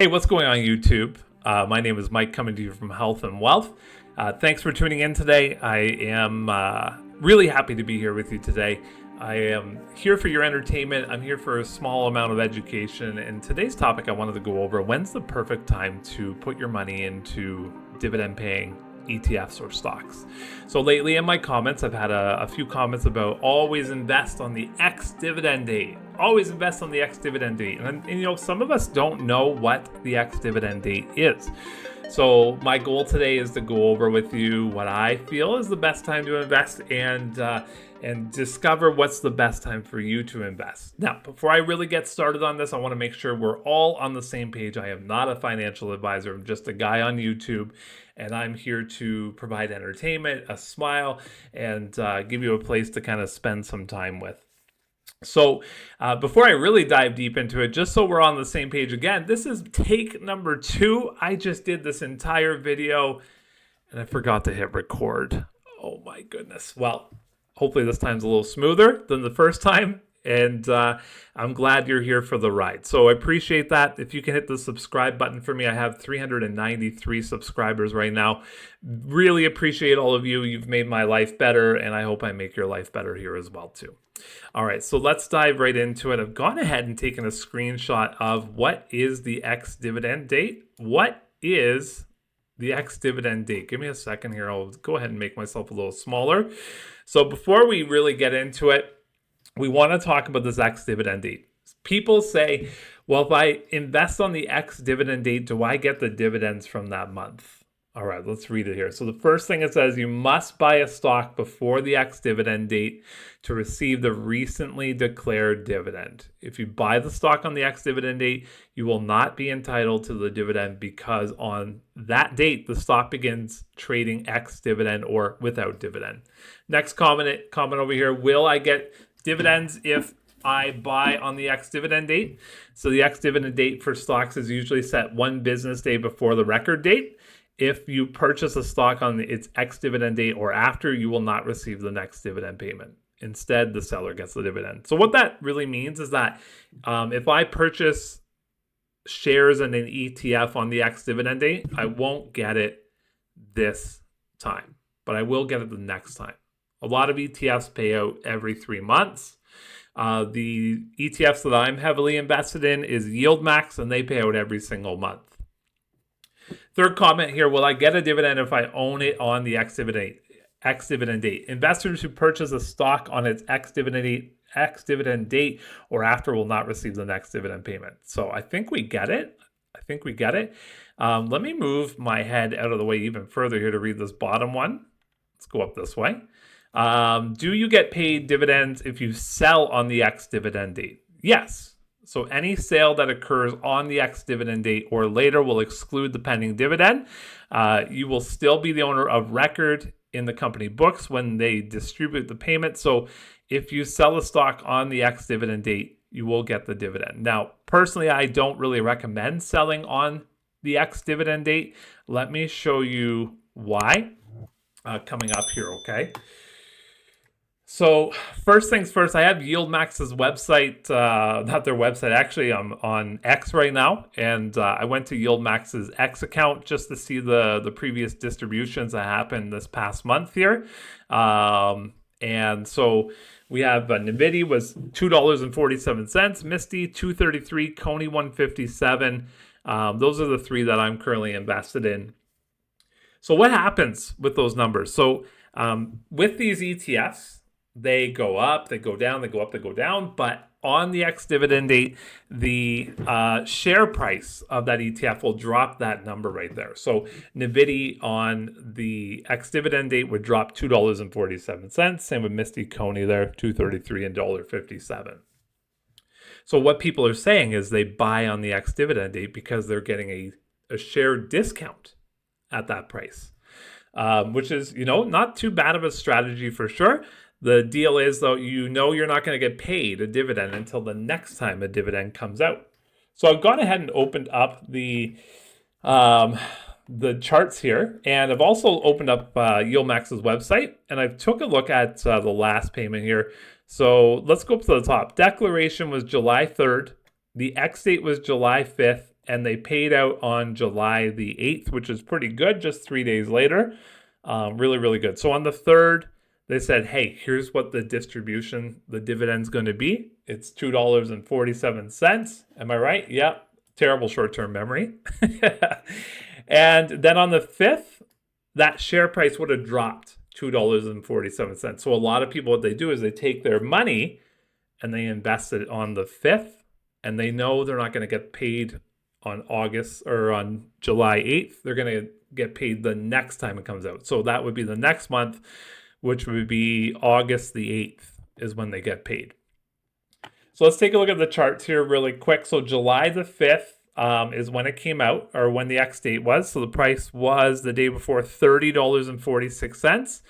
Hey, what's going on YouTube? My name is Mike, coming to you from Health and Wealth. Thanks for tuning in today. I am really happy to be here with you today. I am here for your entertainment. I'm here for a small amount of education. And today's topic I wanted to go over: when's the perfect time to put your money into dividend paying ETFs or stocks? So lately in my comments, I've had a few comments about always invest on the ex-dividend date. Always invest on the ex-dividend date. And some of us don't know what the ex-dividend date is. So my goal today is to go over with you what I feel is the best time to invest and discover what's the best time for you to invest. Now, before I really get started on this, I want to make sure we're all on the same page. I am not a financial advisor. I'm just a guy on YouTube, and I'm here to provide entertainment, a smile, and give you a place to kind of spend some time with. So before I really dive deep into it, just so we're on the same page again, this is take number 2. I just did this entire video and I forgot to hit record. Oh my goodness. Well, hopefully this time's a little smoother than the first time. And I'm glad you're here for the ride. So I appreciate that. If you can hit the subscribe button for me, I have 393 subscribers right now. Really appreciate all of you. You've made my life better, and I hope I make your life better here as well too. All right, so let's dive right into it. I've gone ahead and taken a screenshot of what is the ex-dividend date. What is the ex-dividend date? Give me a second here. I'll go ahead and make myself a little smaller. So before we really get into it, we want to talk about this ex-dividend date. People say, well, if I invest on the ex-dividend date, do I get the dividends from that month? All right, let's read it here. So the first thing it says, you must buy a stock before the ex-dividend date to receive the recently declared dividend. If you buy the stock on the ex-dividend date, you will not be entitled to the dividend because on that date, the stock begins trading ex-dividend or without dividend. Next comment over here, will I get dividends if I buy on the ex-dividend date? So the ex-dividend date for stocks is usually set 1 business day before the record date. If you purchase a stock on its ex-dividend date or after, you will not receive the next dividend payment. Instead, the seller gets the dividend. So what that really means is that if I purchase shares in an ETF on the ex-dividend date, I won't get it this time, but I will get it the next time. A lot of ETFs pay out every 3 months. The ETFs that I'm heavily invested in is Yieldmax, and they pay out every single month. Third comment here, will I get a dividend if I own it on the ex-dividend date? Investors who purchase a stock on its ex-dividend date or after will not receive the next dividend payment. So I think we get it. Let me move my head out of the way even further here to read this bottom one. Let's go up this way. Do you get paid dividends if you sell on the ex-dividend date? Yes. So any sale that occurs on the ex-dividend date or later will exclude the pending dividend. You will still be the owner of record in the company books when they distribute the payment. So if you sell a stock on the ex-dividend date, you will get the dividend. Now, personally, I don't really recommend selling on the ex-dividend date. Let me show you why coming up here, okay? So first things first, I have Yieldmax's website, not their website, actually I'm on X right now, and I went to Yieldmax's X account just to see the previous distributions that happened this past month here. And so we have NVDY was $2.47, MSTY $2.33, CONY $1.57. Those are the 3 that I'm currently invested in. So what happens with those numbers? So with these ETFs, they go up, they go down, they go up, they go down. But on the ex-dividend date, the share price of that ETF will drop that number right there. So NVDY on the ex-dividend date would drop $2.47. Same with MSTY, CONY there, $2.33 and $1.57. So what people are saying is they buy on the ex-dividend date because they're getting a share discount at that price, which is, not too bad of a strategy for sure. The deal is, though, you're not going to get paid a dividend until the next time a dividend comes out. So I've gone ahead and opened up the charts here, and I've also opened up Yieldmax's website, and I've took a look at the last payment here. So let's go up to the top. Declaration was July 3rd. The X date was July 5th, and they paid out on July the 8th, which is pretty good, just 3 days later. Really, really good. So on the 3rd, they said, hey, here's what the dividend's going to be. It's $2.47. Am I right? Yep. Terrible short-term memory. And then on the 5th, that share price would have dropped $2.47. So a lot of people, what they do is they take their money and they invest it on the 5th, and they know they're not going to get paid on August or on July 8th. They're going to get paid the next time it comes out. So that would be the next month, which would be August the 8th is when they get paid. So let's take a look at the charts here really quick. So July the 5th is when it came out, or when the X date was. So the price was the day before $30.46.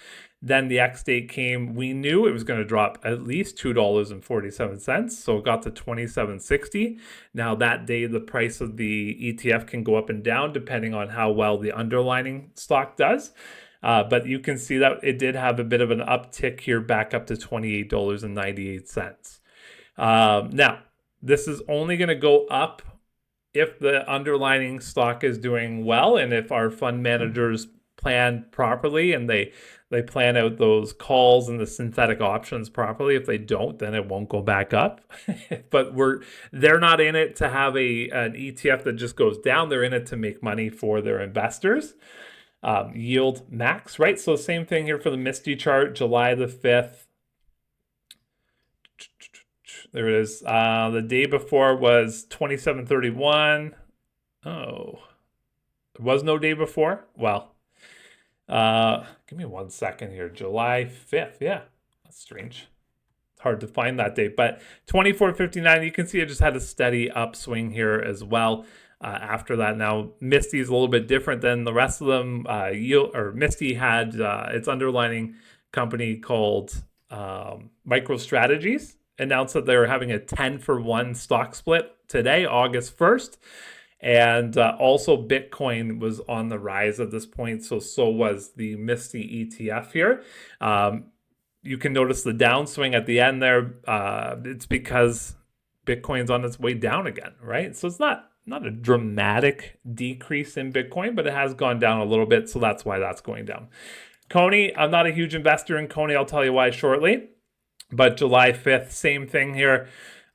Then the X date came. We knew it was going to drop at least $2.47. So it got to $27.60. Now that day, the price of the ETF can go up and down depending on how well the underlying stock does. But you can see that it did have a bit of an uptick here back up to $28.98. Now, this is only going to go up if the underlying stock is doing well, and if our fund managers plan properly and they plan out those calls and the synthetic options properly. If they don't, then it won't go back up. But they're not in it to have an ETF that just goes down. They're in it to make money for their investors. Yieldmax, right? So same thing here for the MSTY chart, July the 5th. There it is. The day before was 27.31. Oh, there was no day before? Well, give me 1 second here. July 5th. Yeah, that's strange. It's hard to find that date, but 24.59. You can see it just had a steady upswing here as well. After that, now MSTY is a little bit different than the rest of them. MSTY had its underlying company called MicroStrategies announced that they were having a 10-for-1 stock split today, August 1st. And also Bitcoin was on the rise at this point. So was the MSTY ETF here. You can notice the downswing at the end there. It's because Bitcoin's on its way down again, right? So it's not a dramatic decrease in Bitcoin, but it has gone down a little bit. So that's why that's going down. CONY, I'm not a huge investor in CONY. I'll tell you why shortly. But July 5th, same thing here.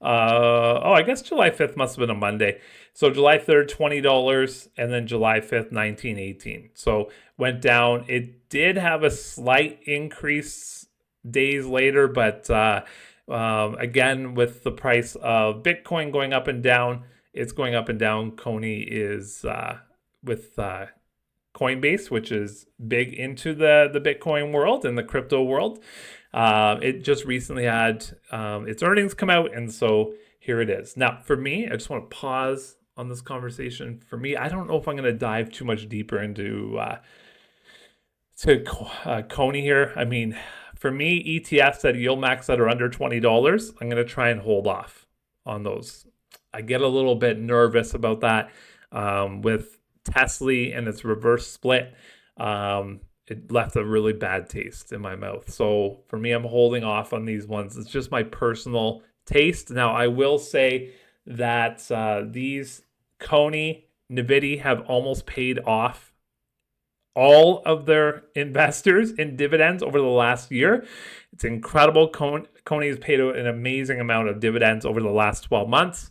I guess July 5th must have been a Monday. So July 3rd, $20, and then July 5th, $19.18. So went down. It did have a slight increase days later, but again, with the price of Bitcoin going up and down, it's going up and down. CONY is with Coinbase, which is big into the Bitcoin world and the crypto world. It just recently had its earnings come out, and so here it is. Now, for me, I just want to pause on this conversation. For me, I don't know if I'm going to dive too much deeper into CONY here. I mean, for me, ETFs at Yieldmax that are under $20, I'm going to try and hold off on those. I get a little bit nervous about that with Tesla and its reverse split. It left a really bad taste in my mouth. So for me, I'm holding off on these ones. It's just my personal taste. Now, I will say that these CONY, NVDY have almost paid off all of their investors in dividends over the last year. It's incredible. CONY has paid out an amazing amount of dividends over the last 12 months.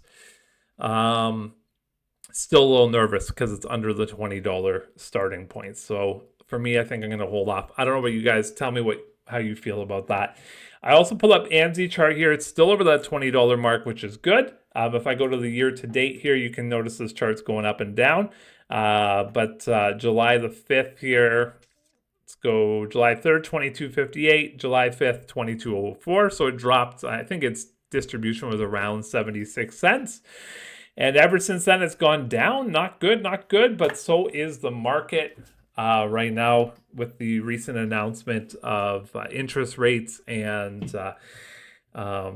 Still a little nervous because it's under the $20 starting point. So for me, I think I'm going to hold off. I don't know about you guys. Tell me how you feel about that. I also pull up AMZY chart here. It's still over that $20 mark, which is good. If I go to the year to date here, you can notice this chart's going up and down. But July the 5th here, let's go July 3rd, 22.58, July 5th, 22.04. So it dropped. I think its distribution was around 76 cents. And ever since then, it's gone down. Not good, but so is the market right now with the recent announcement of interest rates and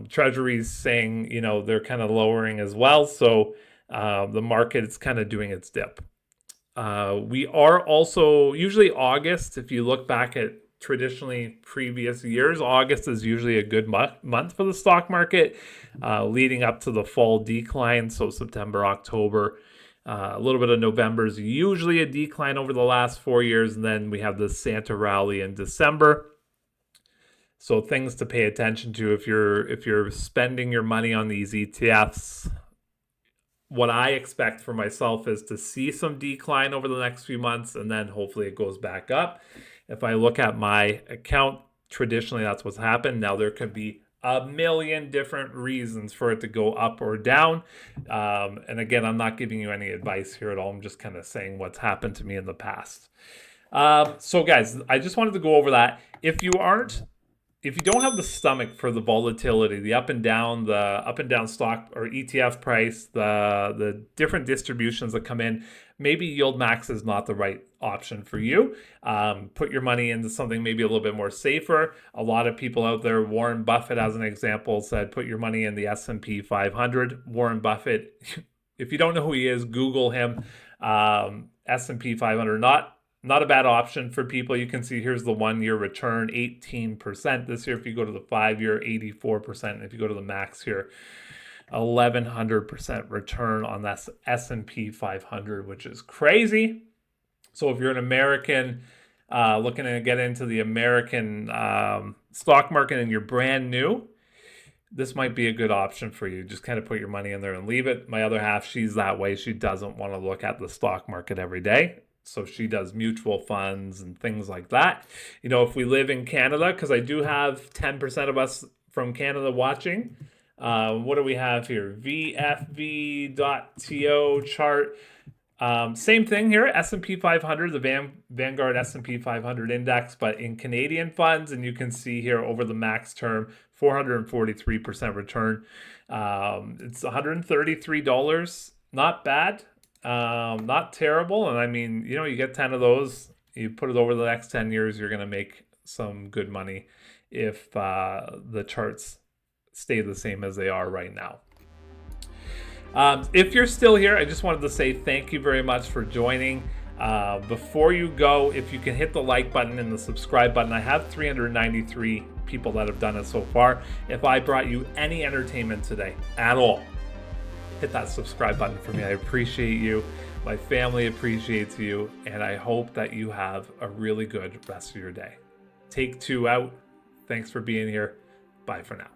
treasuries saying, they're kind of lowering as well. So the market is kind of doing its dip. We are also, usually August, if you look back at traditionally previous years, August is usually a good month for the stock market, leading up to the fall decline. So September, October, A little bit of November is usually a decline over the last 4 years, and then we have the Santa rally in December. So things to pay attention to if you're spending your money on these ETFs. What I expect for myself is to see some decline over the next few months, and then hopefully it goes back up. If I look at my account, traditionally that's what's happened. Now there could be a million different reasons for it to go up or down. And again, I'm not giving you any advice here at all. I'm just kind of saying what's happened to me in the past. So guys, I just wanted to go over that. If you don't have the stomach for the volatility, the up and down stock or ETF price, the different distributions that come in, maybe Yieldmax is not the right option for you. Put your money into something maybe a little bit more safer. A lot of people out there, Warren Buffett as an example, said put your money in the S&P 500. Warren Buffett, if you don't know who he is, Google him. S&P 500, not a bad option for people. You can see here's the 1-year return, 18% this year. If you go to the 5-year, 84%. And if you go to the max here, 1,100% return on that S&P 500, which is crazy. So if you're an American looking to get into the American stock market and you're brand new, this might be a good option for you. Just kind of put your money in there and leave it. My other half, she's that way. She doesn't want to look at the stock market every day. So she does mutual funds and things like that. You know, if we live in Canada, because I do have 10% of us from Canada watching. What do we have here? VFV.to chart. Same thing here, S&P 500, the Vanguard S&P 500 index, but in Canadian funds. And you can see here over the max term, 443% return. It's $133. Not bad. Not terrible. And I mean, you know, you get 10 of those, you put it over the next 10 years, you're going to make some good money if the charts stay the same as they are right now. If you're still here, I just wanted to say thank you very much for joining. Before you go, if you can hit the like button and the subscribe button, I have 393 people that have done it so far. If I brought you any entertainment today at all, hit that subscribe button for me. I appreciate you. My family appreciates you. And I hope that you have a really good rest of your day. Take 2 out. Thanks for being here. Bye for now.